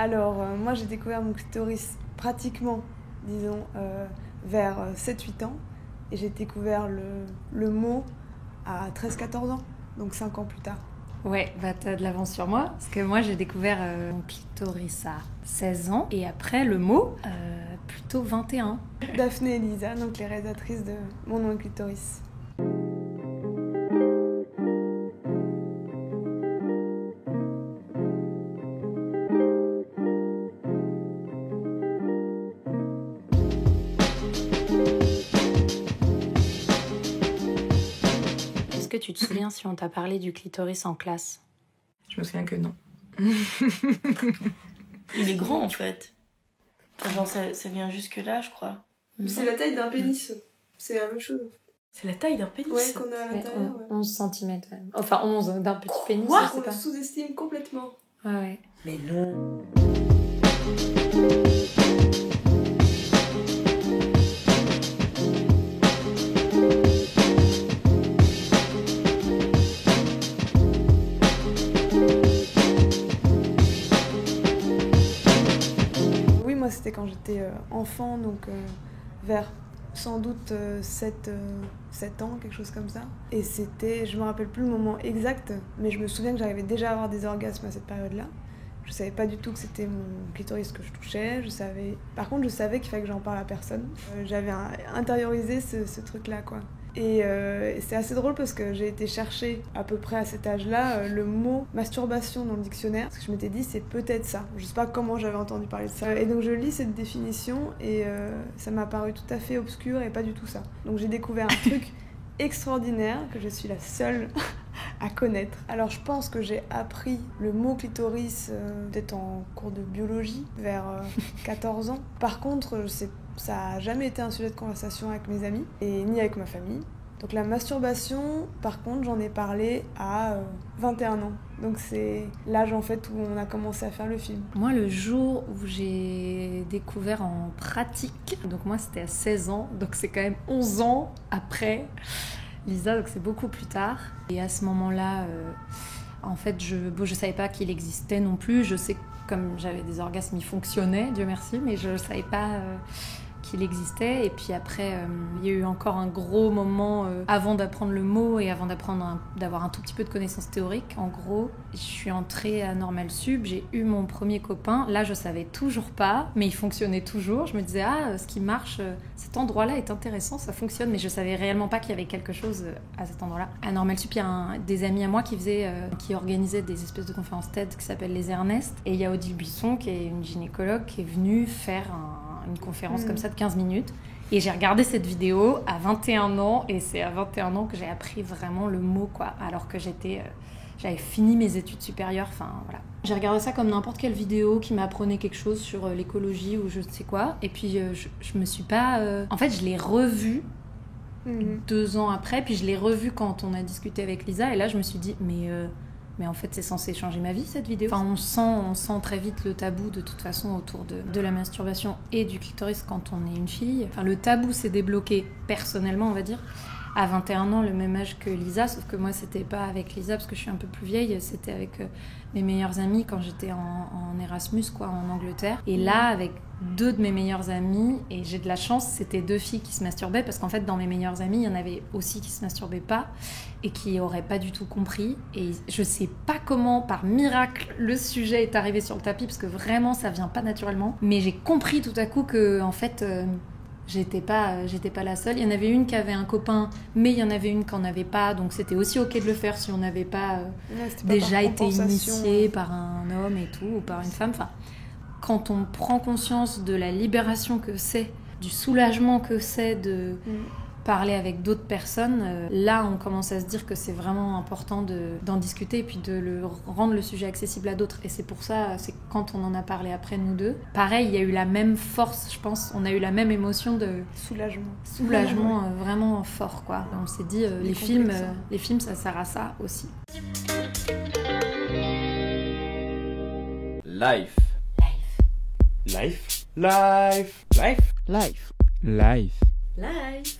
Alors, moi j'ai découvert mon clitoris pratiquement, disons, vers 7-8 ans. Et j'ai découvert le mot à 13-14 ans, donc 5 ans plus tard. Ouais, bah t'as de l'avance sur moi, parce que moi j'ai découvert mon clitoris à 16 ans, et après le mot, plutôt 21. Daphné et Lisa, donc les réalisatrices de Mon nom est clitoris. Est-ce que tu te souviens si on t'a parlé du clitoris en classe ? Je me souviens que non. Il est grand en fait. Enfin, genre ça vient jusque là, je crois. C'est la taille d'un pénis, c'est la même chose. C'est la taille d'un pénis. Ouais, qu'on a à l'intérieur. 11 cm. Enfin 11 d'un petit pénis, Quoi, je sais on pas. le sous-estime complètement. Ouais. Mais non. Oui, moi c'était quand j'étais enfant, donc vers sans doute 7 ans, quelque chose comme ça. Et c'était, je me rappelle plus le moment exact, mais je me souviens que j'arrivais déjà à avoir des orgasmes à cette période-là. Je savais pas du tout que c'était mon clitoris que je touchais. Par contre, je savais qu'il fallait que j'en parle à personne. J'avais intériorisé ce truc-là, quoi. Et c'est assez drôle parce que j'ai été chercher à peu près à cet âge-là le mot masturbation dans le dictionnaire, parce que je m'étais dit c'est peut-être ça. Je sais pas comment j'avais entendu parler de ça. Et donc je lis cette définition et ça m'a paru tout à fait obscur et pas du tout ça. Donc j'ai découvert un truc extraordinaire que je suis la seule à connaître. Alors je pense que j'ai appris le mot clitoris peut-être en cours de biologie vers 14 ans. Par contre, ça a jamais été un sujet de conversation avec mes amis et ni avec ma famille. Donc la masturbation, par contre, j'en ai parlé à 21 ans. Donc c'est l'âge en fait où on a commencé à faire le film. Moi, le jour où j'ai découvert en pratique, donc moi c'était à 16 ans, donc c'est quand même 11 ans après Lisa, donc c'est beaucoup plus tard. Et à ce moment-là, en fait, je savais pas qu'il existait non plus. Je sais que comme j'avais des orgasmes, ils fonctionnaient, Dieu merci, mais je savais pas qu'il existait. Et puis après, il y a eu encore un gros moment avant d'apprendre le mot et avant d'avoir un tout petit peu de connaissances théoriques. En gros, je suis entrée à Normal Sup, j'ai eu mon premier copain. Là, je savais toujours pas, mais il fonctionnait toujours. Je me disais, ce qui marche, cet endroit-là est intéressant, ça fonctionne. Mais je savais réellement pas qu'il y avait quelque chose à cet endroit-là. À Normal Sup, il y a des amis à moi qui organisaient des espèces de conférences TED qui s'appellent les Ernest. Et il y a Odile Buisson, qui est une gynécologue, qui est venue faire une conférence comme ça de 15 minutes. Et j'ai regardé cette vidéo à 21 ans, et c'est à 21 ans que j'ai appris vraiment le mot, quoi, alors que j'avais fini mes études supérieures, enfin voilà. J'ai regardé ça comme n'importe quelle vidéo qui m'apprenait quelque chose sur l'écologie ou je ne sais quoi, et puis je me suis pas... En fait, je l'ai revu 2 ans après, puis je l'ai revu quand on a discuté avec Lisa, et là je me suis dit, mais en fait, c'est censé changer ma vie, cette vidéo. Enfin, on sent très vite le tabou, de toute façon, autour de la masturbation et du clitoris quand on est une fille. Enfin, le tabou s'est débloqué personnellement, on va dire, à 21 ans, le même âge que Lisa, sauf que moi, c'était pas avec Lisa, parce que je suis un peu plus vieille, c'était avec mes meilleures amies quand j'étais en Erasmus, quoi, en Angleterre. Et là, avec 2 de mes meilleures amies, et j'ai de la chance, c'était 2 filles qui se masturbaient, parce qu'en fait, dans mes meilleures amies, il y en avait aussi qui se masturbaient pas, et qui auraient pas du tout compris. Et je sais pas comment, par miracle, le sujet est arrivé sur le tapis, parce que vraiment, ça vient pas naturellement. Mais j'ai compris tout à coup que, en fait... J'étais pas la seule. Il y en avait une qui avait un copain, mais il y en avait une qui n'en avait pas, donc c'était aussi ok de le faire si on n'avait pas déjà été initié par un homme et tout, ou par une femme. Enfin, quand on prend conscience de la libération que c'est, du soulagement que c'est de parler avec d'autres personnes, là on commence à se dire que c'est vraiment important d'en discuter et puis de rendre le sujet accessible à d'autres. Et c'est pour ça, c'est quand on en a parlé après nous deux, pareil, il y a eu la même force, je pense, on a eu la même émotion de soulagement vraiment fort, quoi. On s'est dit, les films ça sert à ça aussi. Life. Life. Life. Life. Life. Life. Life.